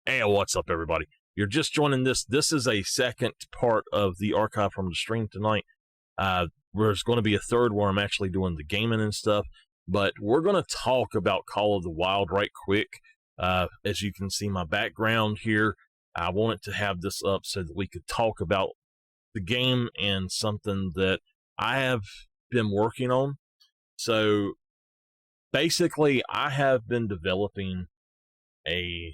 Hey, what's up, everybody? You're just joining this. This is a second part of the archive from the stream tonight. There's going to be a third where I'm actually doing the gaming and stuff, but we're going to talk about Call of the Wild right quick. As you can see my background here, I wanted to have this up so that we could talk about the game and something that I have been working on. So basically, I have been developing a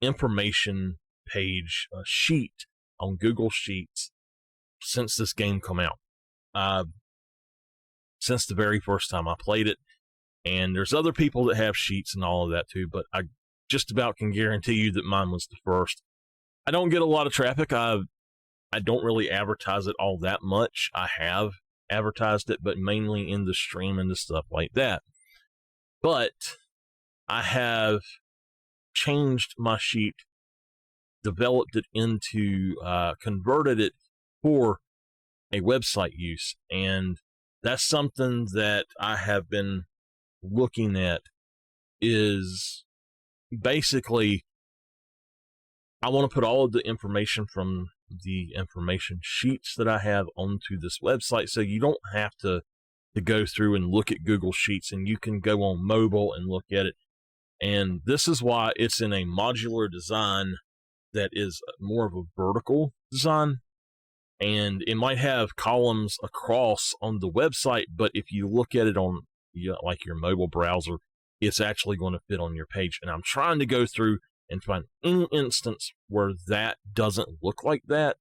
information page, a sheet on Google Sheets since this game come out. Since the very first time I played it, and there's other people that have sheets and all of that too, but I just about can guarantee you that mine was the first. I don't get a lot of traffic. I don't really advertise it all that much. I have advertised it, but mainly in the stream and the stuff like that. But I have changed my sheet, developed it into, converted it for a website use. And that's something that I have been looking at, is basically I want to put all of the information from the information sheets that I have onto this website, so you don't have to go through and look at Google Sheets, and you can go on mobile and look at it. And this is why it's in a modular design that is more of a vertical design. And it might have columns across on the website, but if you look at it on like your mobile browser, it's actually going to fit on your page. And I'm trying to go through and find any instance where that doesn't look like that.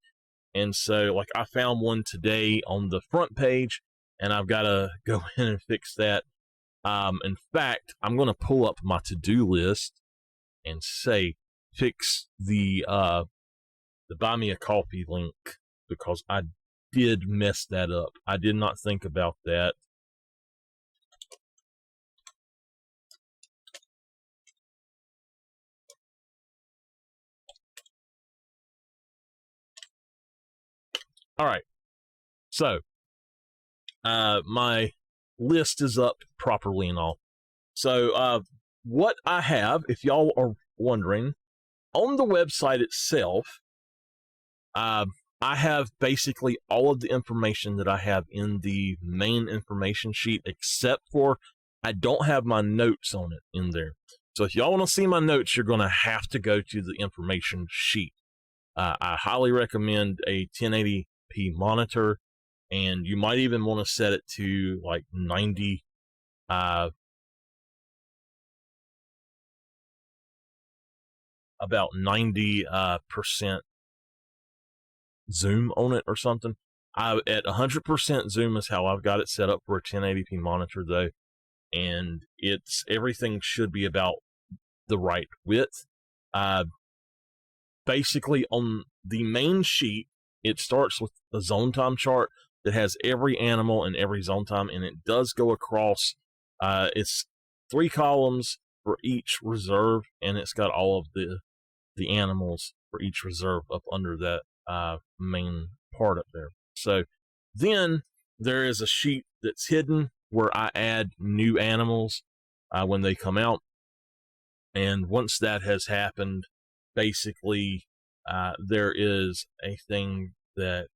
And so, like, I found one today on the front page, and I've got to go in and fix that. In fact, I'm going to pull up my to-do list and say, fix the buy me a coffee link, because I did mess that up. I did not think about that. All right. So, my list is up properly and all. So, what I have, if y'all are wondering, on the website itself, I have basically all of the information that I have in the main information sheet, except for I don't have my notes on it in there. So if y'all want to see my notes, you're going to have to go to the information sheet. I highly recommend a 1080p monitor, and you might even want to set it to like 90, about 90% zoom on it or something. At 100% zoom is how I've got it set up for a 1080p monitor though, and everything should be about the right width. Basically on the main sheet, it starts with a zone time chart that has every animal and every zone time, and it does go across. It's 3 columns for each reserve, and it's got all of the animals for each reserve up under that main part up there. So then there is a sheet that's hidden where I add new animals when they come out. And once that has happened, basically there is a thing that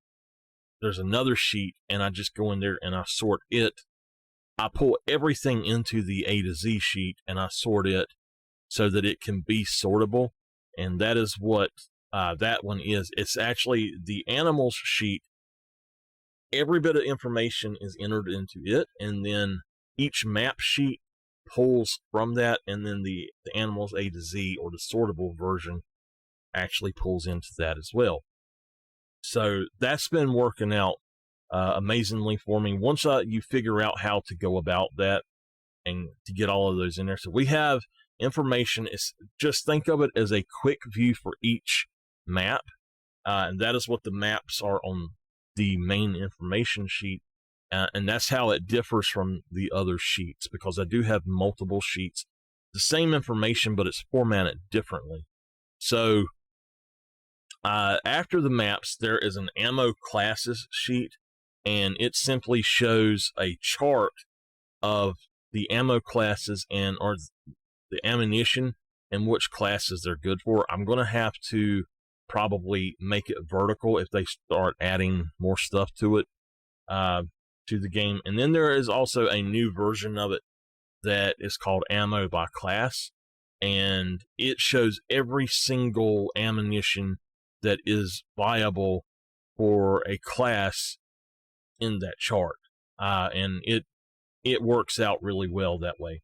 there's another sheet, and I just go in there and I sort it. I pull everything into the A to Z sheet and I sort it so that it can be sortable. And that is what that one is. It's actually the animals sheet. Every bit of information is entered into it, and then each map sheet pulls from that, and then the animals A to Z, or the sortable version, actually pulls into that as well. So that's been working out amazingly for me. Once you figure out how to go about that and to get all of those in there. So we have information. Just think of it as a quick view for each map, and that is what the maps are on the main information sheet, and that's how it differs from the other sheets, because I do have multiple sheets, the same information, but it's formatted differently. So after the maps, there is an ammo classes sheet, and it simply shows a chart of the ammo classes or the ammunition and which classes they're good for. I'm going to have to probably make it vertical if they start adding more stuff to it, to the game. And then there is also a new version of it that is called ammo by class, and it shows every single ammunition that is viable for a class in that chart, and it works out really well that way.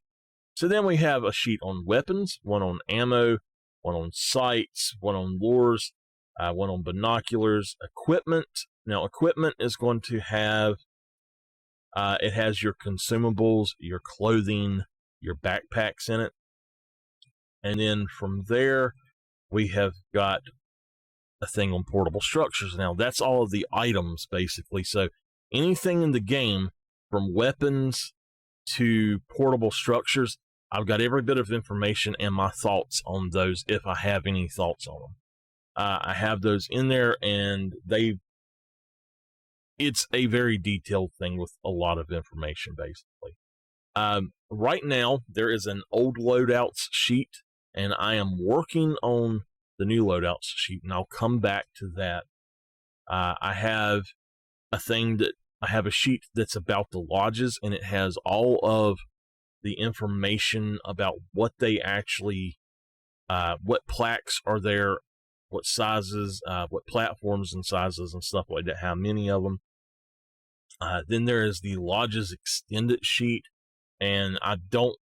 So then we have a sheet on weapons, one on ammo, one on sights, one on lures, one on binoculars, equipment. Now, equipment is going to have, it has your consumables, your clothing, your backpacks in it. And then from there, we have got a thing on portable structures. Now, that's all of the items, basically. So anything in the game, from weapons to portable structures, I've got every bit of information and my thoughts on those, if I have any thoughts on them. I have those in there, and it's a very detailed thing with a lot of information, basically. Right now, there is an old loadouts sheet, and I am working on the new loadouts sheet, and I'll come back to that. I have a sheet that's about the lodges, and it has all of the information about what they actually, what plaques are there, what sizes, what platforms and sizes and stuff like that, how many of them. Then there is the lodges extended sheet, and I don't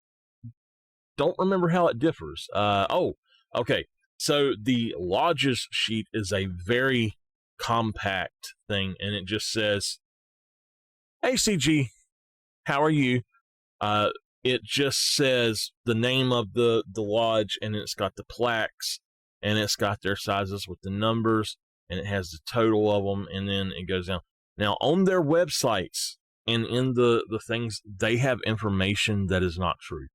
remember how it differs. Okay. So the lodges sheet is a very compact thing, and it just says, "Hey CG, how are you?" It just says the name of the lodge, and it's got the plaques, and it's got their sizes with the numbers, and it has the total of them, and then it goes down. Now, on their websites and in the things, they have information that is not true.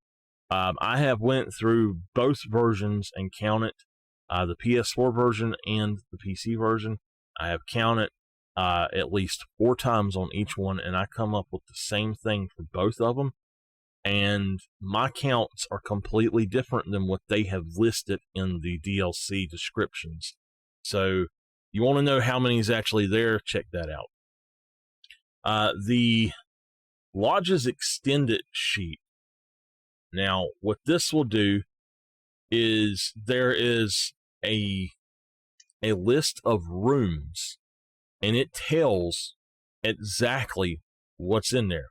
I have went through both versions and counted, the PS4 version and the PC version. I have counted at least 4 times on each one, and I come up with the same thing for both of them. And my counts are completely different than what they have listed in the DLC descriptions. So you want to know how many is actually there? Check that out. The Lodges Extended sheet. Now, what this will do is there is a list of rooms, and it tells exactly what's in there.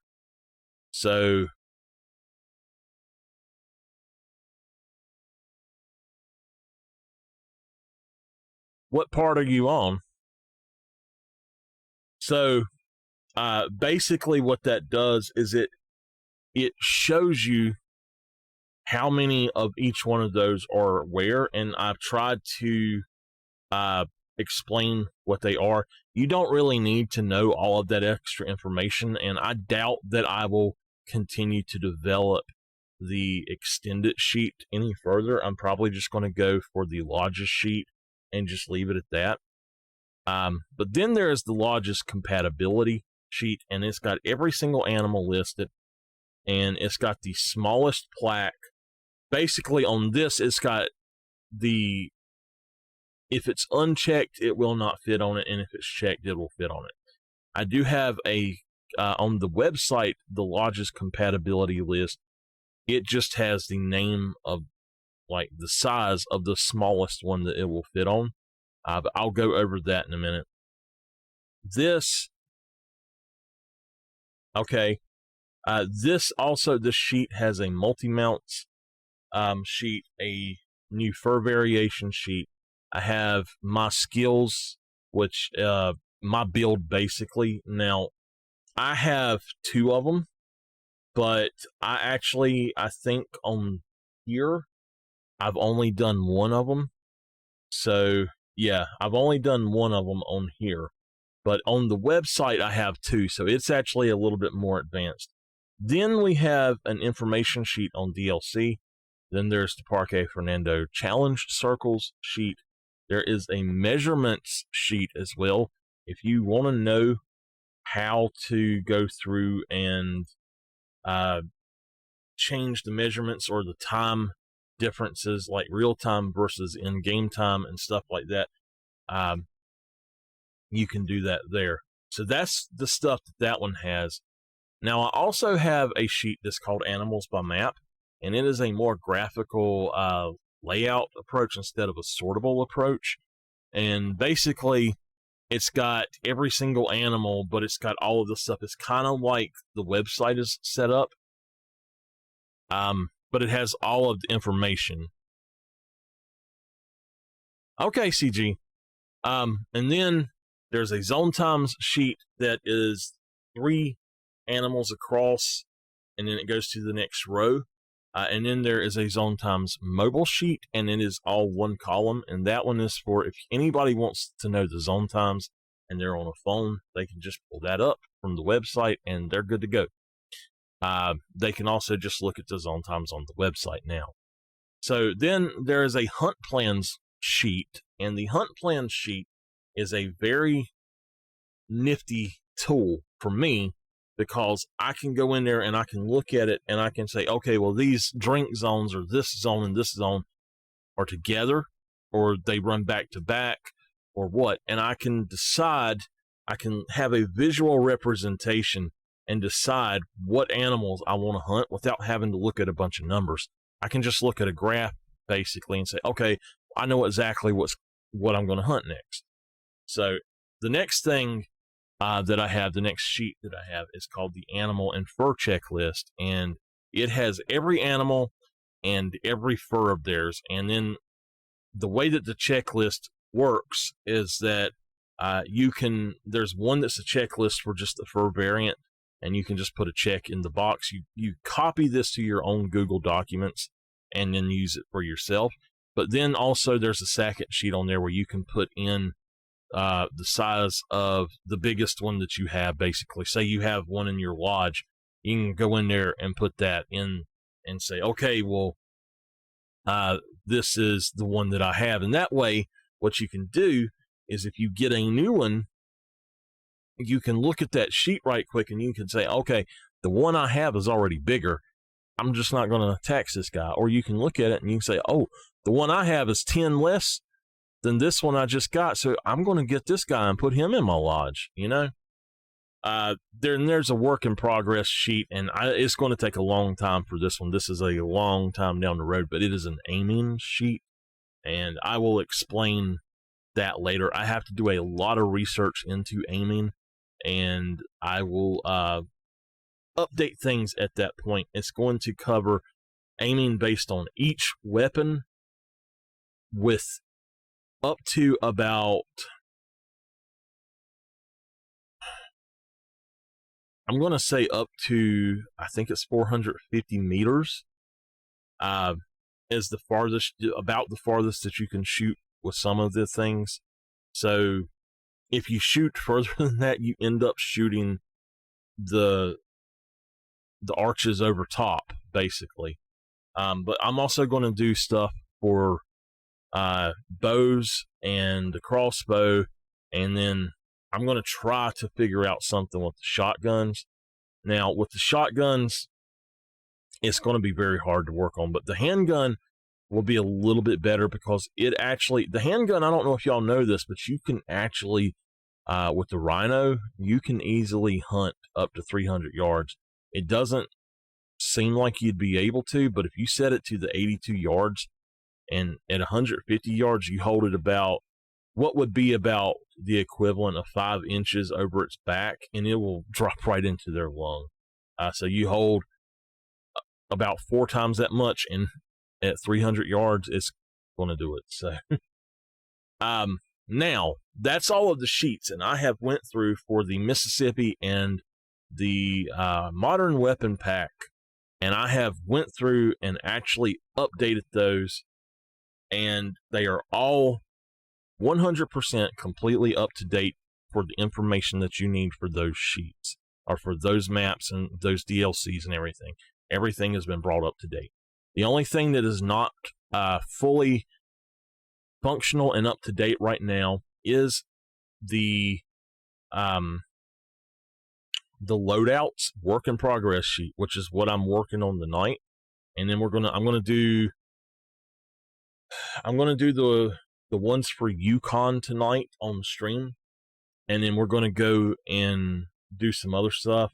So what part are you on? So basically what that does is it shows you how many of each one of those are where, and I've tried to explain what they are. You don't really need to know all of that extra information, and I doubt that I will continue to develop the extended sheet any further. I'm probably just going to go for the Lodges sheet and just leave it at that. But then there is the Lodges compatibility sheet, and it's got every single animal listed, and it's got the smallest plaque. Basically, on this, it's got if it's unchecked, it will not fit on it, and if it's checked, it will fit on it. I do have on the website, the Lodges compatibility list, it just has the name of, like, the size of the smallest one that it will fit on. But I'll go over that in a minute. This sheet has a multi-mounts sheet, a new fur variation sheet. I have my skills, which my build basically. Now, I have 2 of them, but I think on here, I've only done 1 of them. So yeah, I've only done 1 of them on here, but on the website I have 2, so it's actually a little bit more advanced. Then we have an information sheet on DLC. Then there's the Parque Fernando challenge circles sheet. There is a measurements sheet as well. If you want to know how to go through and change the measurements or the time differences like real time versus in game time and stuff like that. You can do that there. So that's the stuff that one has. Now, I also have a sheet that's called Animals by Map, and it is a more graphical layout approach instead of a sortable approach. And basically, it's got every single animal, but it's got all of the stuff. It's kind of like the website is set up, but it has all of the information. Okay, CG. And then there's a zone times sheet that is 3 animals across, and then it goes to the next row. And then there is a zone times mobile sheet, and it is all one column. And that one is for if anybody wants to know the zone times and they're on a phone, they can just pull that up from the website and they're good to go. They can also just look at the zone times on the website now. So then there is a hunt plans sheet, and the hunt plans sheet is a very nifty tool for me, because I can go in there and I can look at it and I can say, okay, well, these drink zones or this zone and this zone are together, or they run back to back, or what. And I can decide, I can have a visual representation and decide what animals I want to hunt without having to look at a bunch of numbers. I can just look at a graph basically and say, okay, I know exactly what I'm going to hunt next. So the next thing that I have, the next sheet that I have, is called the Animal and Fur Checklist, and it has every animal and every fur of theirs. And then the way that the checklist works is that there's one that's a checklist for just the fur variant, and you can just put a check in the box. You copy this to your own Google Documents and then use it for yourself. But then also there's a second sheet on there where you can put in the size of the biggest one that you have. Basically, say you have one in your lodge, you can go in there and put that in and say, okay, well, this is the one that I have. And that way, what you can do is if you get a new one, you can look at that sheet right quick and you can say, okay, the one I have is already bigger. I'm just not going to tax this guy. Or you can look at it and you can say, oh, the one I have is 10 less than this one I just got, so I'm going to get this guy and put him in my lodge, you know? There's a work in progress sheet, and it's going to take a long time for this one. This is a long time down the road, but it is an aiming sheet, and I will explain that later. I have to do a lot of research into aiming, and I will update things at that point. It's going to cover aiming based on each weapon with up to about, I'm going to say up to, I think it's 450 meters is the farthest, about the farthest that you can shoot with some of the things. So if you shoot further than that, you end up shooting the arches over top, basically. But I'm also going to do stuff for bows and the crossbow, and then I'm going to try to figure out something with the shotguns. Now, with the shotguns, it's going to be very hard to work on, but the handgun will be a little bit better because the handgun, I don't know if y'all know this, but you can actually, with the Rhino, you can easily hunt up to 300 yards. It doesn't seem like you'd be able to, but if you set it to the 82 yards, and at 150 yards, you hold it about what would be about the equivalent of 5 inches over its back, and it will drop right into their lung. So you hold about 4 times that much, and at 300 yards, it's going to do it. So, now that's all of the sheets, and I have went through for the Mississippi and the Modern Weapon Pack, and I have went through and actually updated those. And they are all 100% completely up to date for the information that you need for those sheets, or for those maps and those DLCs and everything. Everything has been brought up to date. The only thing that is not fully functional and up to date right now is the loadouts work in progress sheet, which is what I'm working on tonight. And then I'm going to do I'm going to do the ones for Yukon tonight on the stream, and then we're going to go and do some other stuff.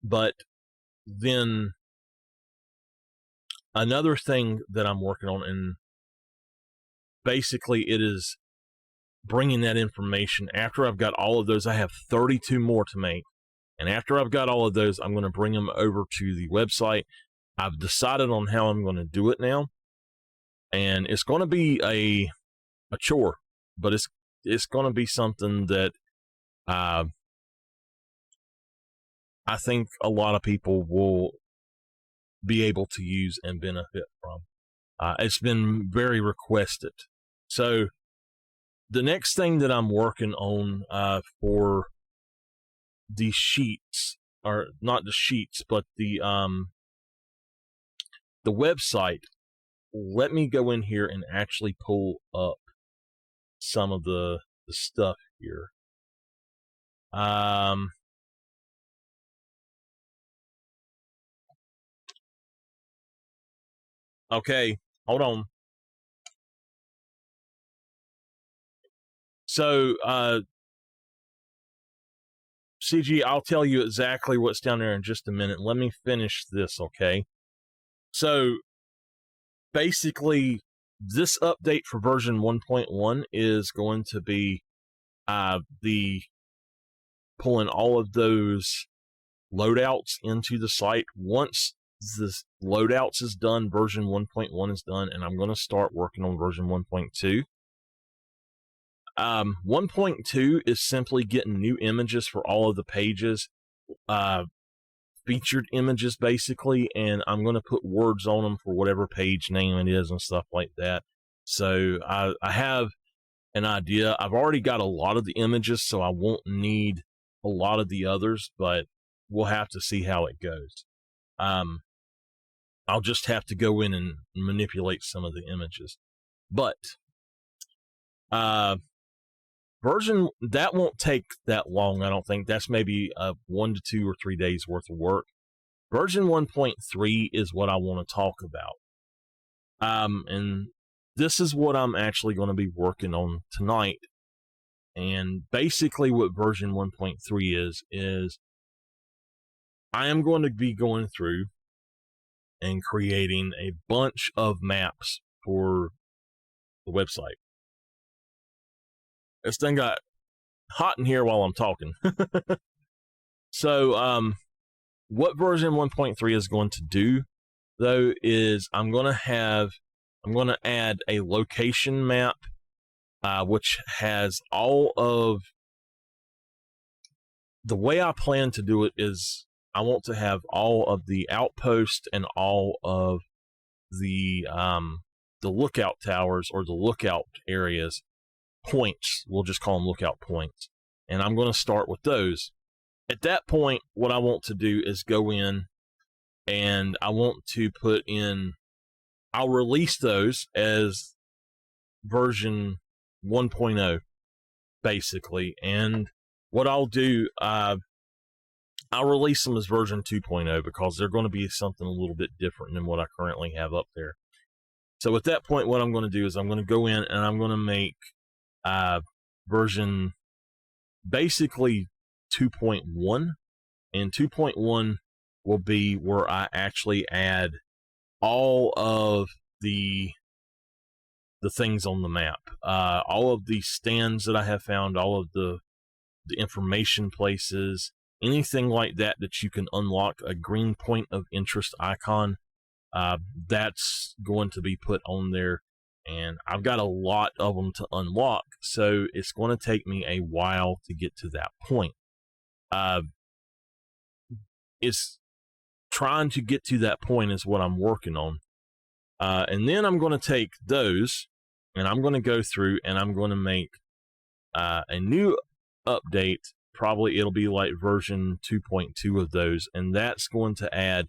But then another thing that I'm working on, and basically it is bringing that information. After I've got all of those, I have 32 more to make. And after I've got all of those, I'm going to bring them over to the website. I've decided on how I'm going to do it now. And it's going to be a chore, but it's going to be something that I think a lot of people will be able to use and benefit from. It's been very requested. So the next thing that I'm working on for the sheets, or not the sheets, but the website, let me go in here and actually pull up some of the stuff here. Okay, hold on. So, CG, I'll tell you exactly what's down there in just a minute. Let me finish this, okay? So, basically, this update for version 1.1 is going to be the pulling all of those loadouts into the site. Once this loadouts is done, version 1.1 is done, and I'm going to start working on version 1.2. 1.2 is simply getting new images for all of the pages, featured images basically, and I'm going to put words on them for whatever page name it is and stuff like that. So I have an idea. I've already got a lot of the images, so I won't need a lot of the others, but we'll have to see how it goes. I'll just have to go in and manipulate some of the images. But version, that won't take that long, I don't think. That's maybe 1 to 2 or 3 days worth of work. Version 1.3 is what I want to talk about. And this is what I'm actually going to be working on tonight. And basically what version 1.3 is I am going to be going through and creating a bunch of maps for the website. This thing got hot in here while I'm talking. So, what version 1.3 is going to do, though, is I'm going to add a location map, which has all of the way I plan to do it is I want to have all of the outposts and all of the lookout towers, or the lookout areas, points. We'll just call them lookout points. And I'm going to start with those. At that point, what I want to do is go in and I want to put in, I'll release those as version 1.0, basically. And what I'll do, I'll release them as version 2.0 because they're going to be something a little bit different than what I currently have up there. So at that point, what I'm going to do is I'm going to go in and I'm going to make version basically 2.1, and 2.1 will be where I actually add all of the things on the map, all of the stands that I have found, all of the information places, anything like that you can unlock a green point of interest icon, that's going to be put on there. And I've got a lot of them to unlock, so it's going to take me a while to get to that point. It's trying to get to that point is what I'm working on. And then I'm going to take those and I'm going to go through and I'm going to make a new update. Probably it'll be like version 2.2 of those, and that's going to add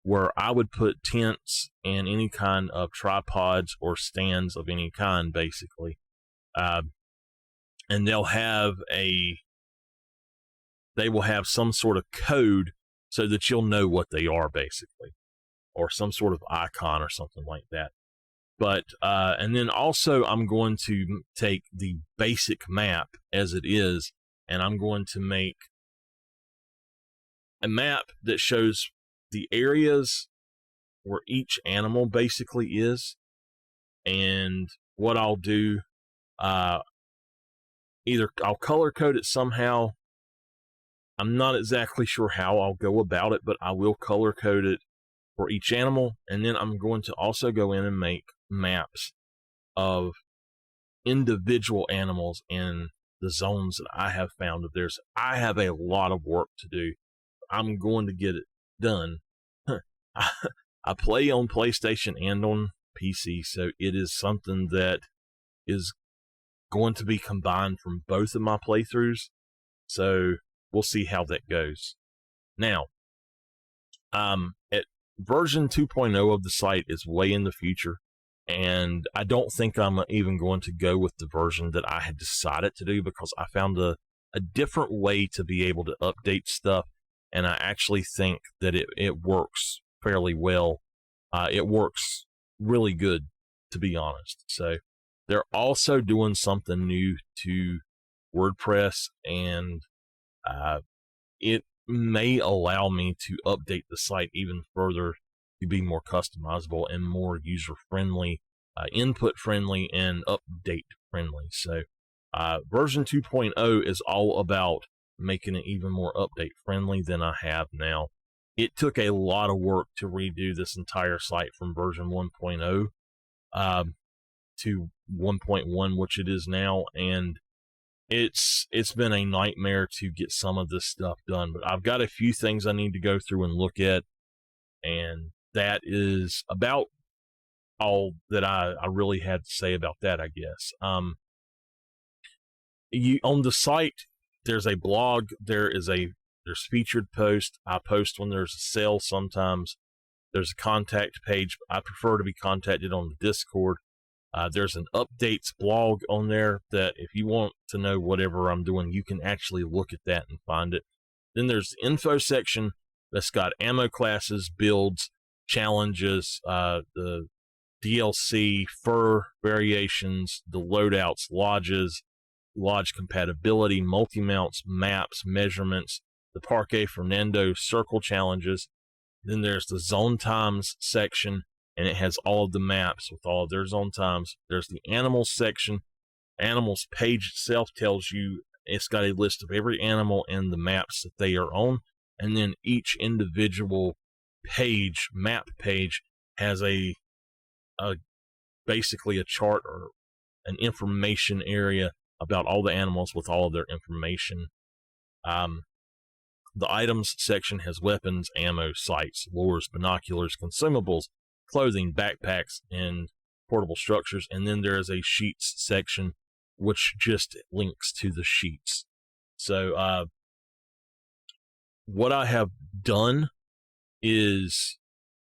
where I would put tents and any kind of tripods or stands of any kind, basically. And they will have some sort of code so that you'll know what they are, basically. or some sort of icon or something like that. But, and then also I'm going to take the basic map as it is, and I'm going to make a map that shows the areas where each animal basically is. And what I'll do, either I'll color code it somehow. I'm not exactly sure how I'll go about it, but I will color code it for each animal. And then I'm going to also go in and make maps of individual animals in the zones that I have found that I have a lot of work to do. I'm going to get it done. I play on PlayStation and on PC, so it is something that is going to be combined from both of my playthroughs. So we'll see how that goes. Now, at version 2.0 of the site is way in the future, and I don't think I'm even going to go with the version that I had decided to do, because I found a different way to be able to update stuff, and I actually think that it works fairly well. It works really good, to be honest. So they're also doing something new to WordPress, and it may allow me to update the site even further to be more customizable and more user-friendly, input-friendly, and update-friendly. So version 2.0 is all about making it even more update-friendly than I have now. It took a lot of work to redo this entire site from version 1.0 to 1.1, which it is now, and it's been a nightmare to get some of this stuff done. But I've got a few things I need to go through and look at, and that is about all that I really had to say about that, I guess. On the site, there's a blog, there's featured posts. I post when there's a sale sometimes. There's a contact page. I prefer to be contacted on the Discord. There's an updates blog on there that if you want to know whatever I'm doing, you can actually look at that and find it. Then there's the info section that's got ammo classes, builds, challenges, the DLC, fur variations, the loadouts, lodges, lodge compatibility, multi-mounts, maps, measurements, the Parque Fernando circle challenges. Then there's the zone times section, and it has all of the maps with all of their zone times. There's the animals section. Animals page itself tells you, it's got a list of every animal and the maps that they are on. And then each individual page, map page, has basically a chart or an information area about all the animals with all of their information. The items section has weapons, ammo, sights, lures, binoculars, consumables, clothing, backpacks, and portable structures. And then there is a sheets section, which just links to the sheets. So what I have done is,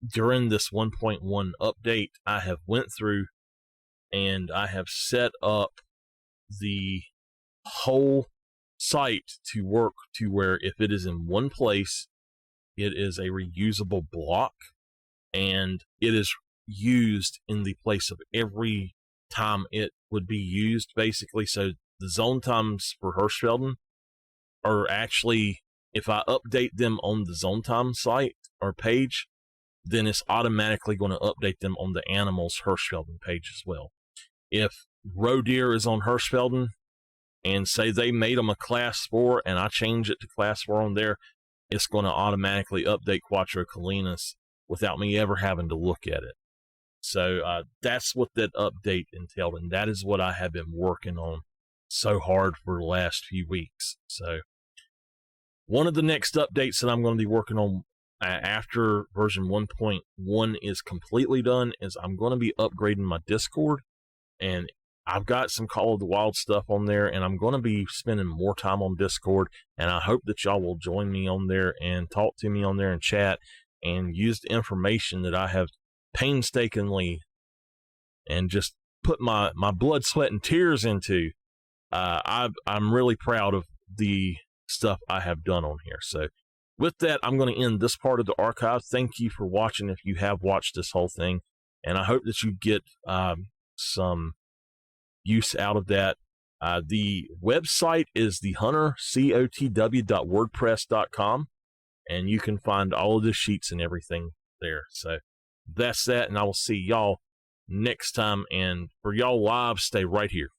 during this 1.1 update, I have went through and I have set up the whole site to work to where if it is in one place, it is a reusable block, and it is used in the place of every time it would be used, basically. So the zone times for Hirschfelden are actually, if I update them on the zone time site or page, then it's automatically going to update them on the animals Hirschfelden page as well. If roe deer is on Hirschfelden, and say they made them a class 4 and I change it to class 4 on there, it's going to automatically update Quattro Colinas without me ever having to look at it. So that's what that update entailed, and that is what I have been working on so hard for the last few weeks. So one of the next updates that I'm going to be working on after version 1.1 is completely done is I'm going to be upgrading my Discord, and I've got some Call of the Wild stuff on there, and I'm going to be spending more time on Discord, and I hope that y'all will join me on there and talk to me on there and chat and use the information that I have painstakingly and just put my blood, sweat, and tears into. I'm really proud of the stuff I have done on here. So with that, I'm going to end this part of the archive. Thank you for watching if you have watched this whole thing, and I hope that you get some use out of that. The website is theHunter, COTW.wordpress.com, and you can find all of the sheets and everything there. So that's that, and I will see y'all next time. And for y'all live, stay right here.